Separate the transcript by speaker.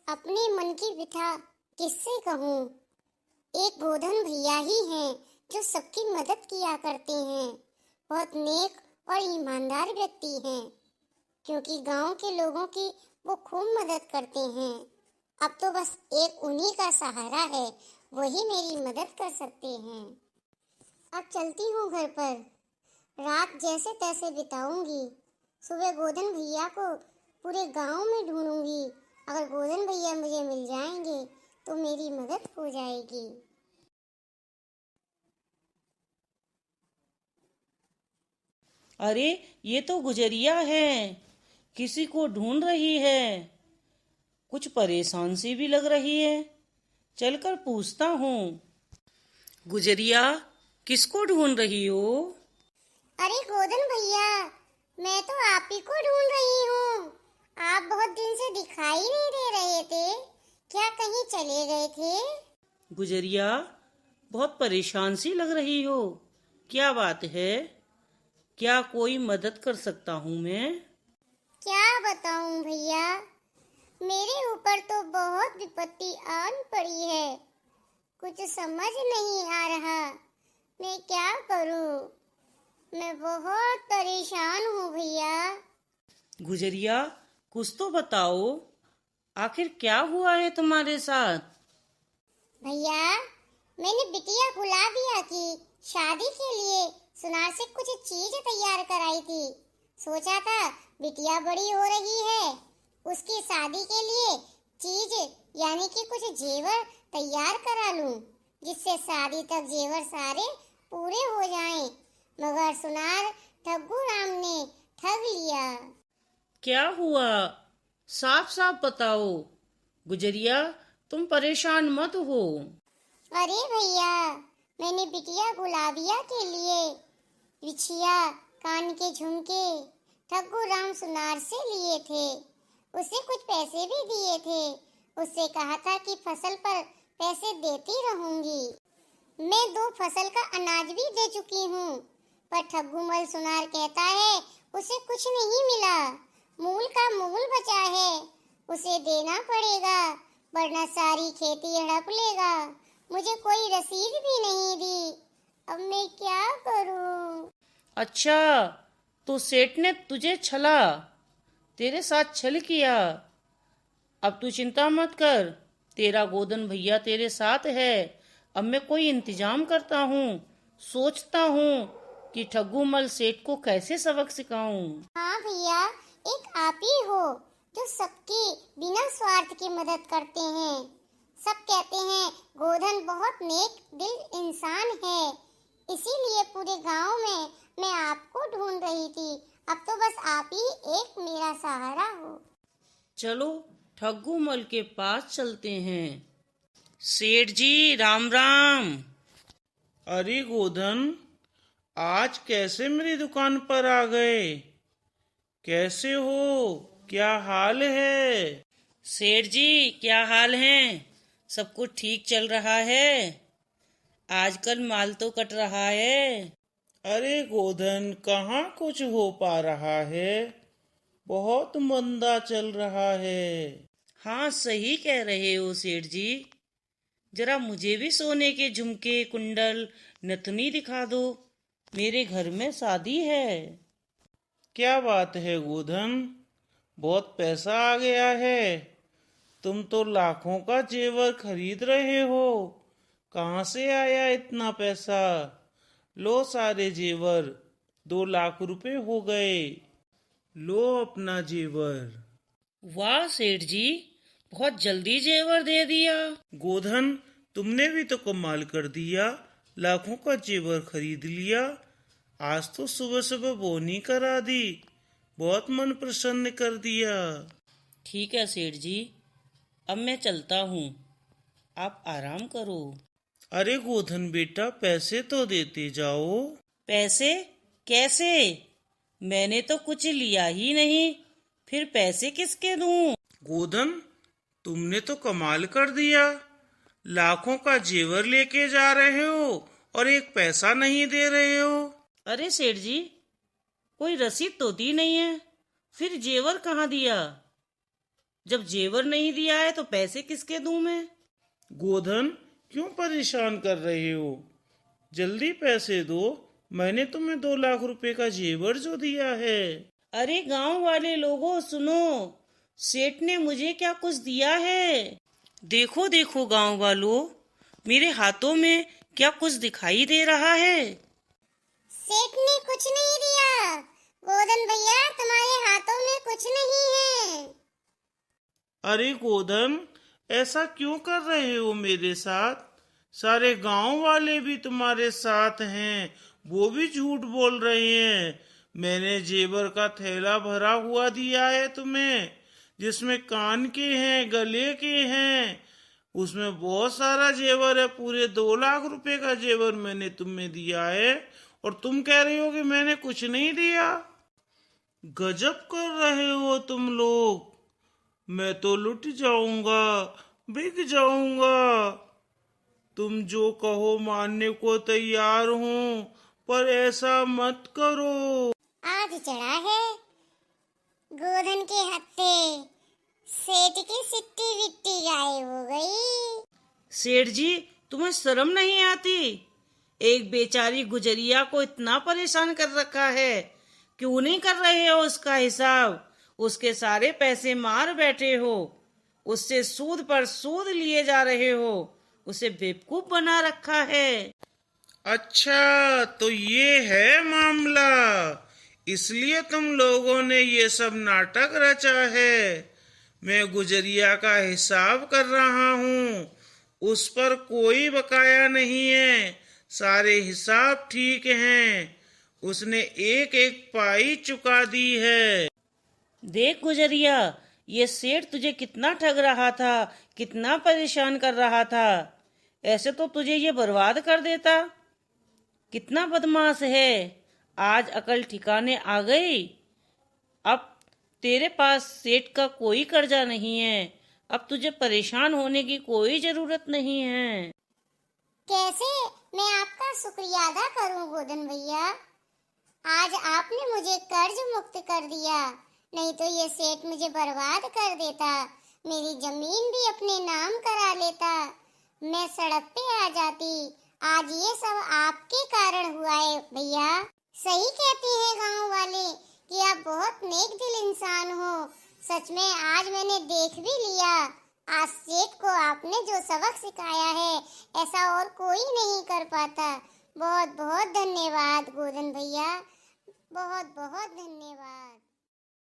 Speaker 1: अपने मन की व्यथा किससे कहूँ। एक गोधन भैया ही हैं जो सबकी मदद किया करते हैं। बहुत नेक और ईमानदार व्यक्ति हैं, क्योंकि गांव के लोगों की वो खूब मदद करते हैं। अब तो बस एक उन्हीं का सहारा है, वही मेरी मदद कर सकते हैं। अब चलती हूँ घर पर, रात जैसे तैसे बिताऊंगी। सुबह गोधन भैया को पूरे गांव में ढूंढूंगी। अगर गोधन भैया मुझे मिल जाएंगे तो मेरी मदद हो जाएगी।
Speaker 2: अरे ये तो गुजरिया है, किसी को ढूंढ रही है। कुछ परेशान सी भी लग रही है। चलकर पूछता हूँ। गुजरिया, किसको ढूंढ रही हो?
Speaker 1: अरे गोधन भैया, मैं तो आप ही को ढूंढ रही हूँ। आप बहुत दिन से दिखाई नहीं दे रहे थे, क्या कहीं चले गए थे?
Speaker 2: गुजरिया, बहुत परेशान सी लग रही हो, क्या बात है? क्या कोई मदद कर सकता हूँ मैं?
Speaker 1: क्या बताऊं भैया, मेरे ऊपर तो बहुत विपत्ति आन पड़ी है। कुछ समझ नहीं आ रहा, मैं क्या करूं। मैं बहुत परेशान हूँ भैया।
Speaker 2: गुजरिया, कुछ तो बताओ, आखिर क्या हुआ है तुम्हारे साथ?
Speaker 1: भैया, मैंने बिटिया गुलाबिया की शादी के लिए सुनार से कुछ चीज तैयार कराई थी। सोचा था बिटिया बड़ी हो रही है, उसकी शादी के लिए चीज यानी कि कुछ जेवर तैयार करा लूं, जिससे शादी तक जेवर सारे पूरे हो जाएं। मगर सुनार ठग्गू राम ने ठग लिया।
Speaker 2: क्या हुआ, साफ साफ बताओ। गुजरिया, तुम परेशान मत हो।
Speaker 1: अरे भैया, मैंने बिटिया गुलाबिया के लिए बिछिया, कान के झुमके ठग्गू राम सुनार से लिए थे। उसे कुछ पैसे भी दिए थे। उससे कहा था कि फसल पर पैसे देती रहूंगी। मैं 2 फसल का अनाज भी दे चुकी हूँ, पर ठग्गूमल सुनार कहता है उसे कुछ नहीं मिला। मूल का मूल बचा है, उसे देना पड़ेगा, वरना सारी खेती हड़प लेगा। मुझे कोई रसीद भी नहीं दी। अब मैं क्या करूं?
Speaker 2: अच्छा, तो सेठ ने तुझे छला, तेरे साथ छल किया। अब तू चिंता मत कर, तेरा गोधन भैया तेरे साथ है। अब मैं कोई इंतजाम करता हूँ, सोचता हूँ कि ठग्गूमल सेठ को कैसे सबक सिखाऊं।
Speaker 1: हाँ भैया, एक आप ही हो जो सबकी बिना स्वार्थ के मदद करते हैं। सब कहते हैं गोधन बहुत नेक दिल इंसान है, इसीलिए पूरे गांव में मैं आपको ढूंढ रही थी। अब तो बस आप ही एक मेरा सहारा हो।
Speaker 2: चलो ठग्गूमल के पास चलते हैं। सेठ जी, राम राम।
Speaker 3: अरे गोधन, आज कैसे मेरी दुकान पर आ गए? कैसे हो? क्या हाल है?
Speaker 2: सेठ जी, क्या हाल है? सब कुछ ठीक चल रहा है। आजकल माल तो कट रहा है।
Speaker 3: अरे गोधन, कहाँ कुछ हो पा रहा है? बहुत मंदा चल रहा है।
Speaker 2: हाँ, सही कह रहे हो सेठ जी। जरा मुझे भी सोने के झुमके, कुंडल, नथनी दिखा दो। मेरे घर में शादी है।
Speaker 3: क्या बात है गोधन, बहुत पैसा आ गया है। तुम तो लाखों का जेवर खरीद रहे हो। कहाँ से आया इतना पैसा? लो सारे जेवर, 2 लाख रुपए हो गए। लो अपना जेवर।
Speaker 2: वाह सेठ जी, बहुत जल्दी जेवर दे दिया।
Speaker 3: गोधन, तुमने भी तो कमाल कर दिया, लाखों का जेवर खरीद लिया। आज तो सुबह सुबह बोनी करा दी, बहुत मन प्रसन्न कर दिया।
Speaker 2: ठीक है सेठ जी, अब मैं चलता हूँ, आप आराम करो।
Speaker 3: अरे गोधन बेटा, पैसे तो देते जाओ।
Speaker 2: पैसे? कैसे? मैंने तो कुछ लिया ही नहीं, फिर पैसे किसके दूं?
Speaker 3: गोधन, तुमने तो कमाल कर दिया, लाखों का जेवर लेके जा रहे हो और एक पैसा नहीं दे रहे हो।
Speaker 2: अरे सेठ जी, कोई रसीद तो दी नहीं है, फिर जेवर कहाँ दिया? जब जेवर नहीं दिया है तो पैसे किसके दूं मैं?
Speaker 3: गोधन, क्यों परेशान कर रहे हो? जल्दी पैसे दो। मैंने तुम्हें 2 लाख रुपए का जेवर जो दिया है।
Speaker 2: अरे गांव वाले लोगों सुनो, सेठ ने मुझे क्या कुछ दिया है। देखो देखो गांव वालों, मेरे हाथों में क्या कुछ दिखाई दे रहा है।
Speaker 1: सेठ ने कुछ नहीं दिया। गोधन भैया, तुम्हारे हाथों में कुछ नहीं है।
Speaker 3: अरे गोधन, ऐसा क्यों कर रहे हो मेरे साथ? सारे गांव वाले भी तुम्हारे साथ हैं, वो भी झूठ बोल रहे हैं। मैंने जेवर का थैला भरा हुआ दिया है तुम्हें, जिसमें कान के हैं, गले के हैं, उसमें बहुत सारा जेवर है। पूरे 2 लाख रुपए का जेवर मैंने तुम्हें दिया है, और तुम कह रहे हो कि मैंने कुछ नहीं दिया। गजब कर रहे हो तुम लोग। मैं तो लुट जाऊंगा, बिक जाऊंगा। तुम जो कहो मानने को तैयार हूँ, पर ऐसा मत करो।
Speaker 1: आज चढ़ा है गोधन के हत्थे, सेठ की सिट्टी विट्टी गायब हो गई।
Speaker 2: सेठ जी, तुम्हें शर्म नहीं आती? एक बेचारी गुजरिया को इतना परेशान कर रखा है, क्यों नहीं कर रहे हो उसका हिसाब? उसके सारे पैसे मार बैठे हो, उससे सूद पर सूद लिए जा रहे हो, उसे बेवकूफ बना रखा है।
Speaker 3: अच्छा, तो ये है मामला, इसलिए तुम लोगों ने ये सब नाटक रचा है। मैं गुजरिया का हिसाब कर रहा हूँ, उस पर कोई बकाया नहीं है, सारे हिसाब ठीक हैं। उसने एक एक पाई चुका दी है।
Speaker 2: देख गुजरिया, ये सेठ तुझे कितना ठग रहा था, कितना परेशान कर रहा था। ऐसे तो तुझे ये बर्बाद कर देता। कितना बदमाश है। आज अकल ठिकाने आ गई। अब तेरे पास सेठ का कोई कर्जा नहीं है, अब तुझे परेशान होने की कोई जरूरत नहीं है।
Speaker 1: कैसे मैं आपका शुक्रिया अदा करूं गोधन भैया? आज आपने मुझे कर्ज मुक्त कर दिया, नहीं तो ये सेठ मुझे बर्बाद कर देता, मेरी जमीन भी अपने नाम करा लेता, मैं सड़क पे आ जाती। आज ये सब आपके कारण हुआ है भैया। सही कहते हैं गांव वाले कि आप बहुत नेक दिल इंसान हो। सच में आज मैंने देख भी लिया, आज सेठ को आपने जो सबक सिखाया है, ऐसा और कोई नहीं कर पाता। बहुत बहुत धन्यवाद गोधन भैया, बहुत बहुत धन्यवाद।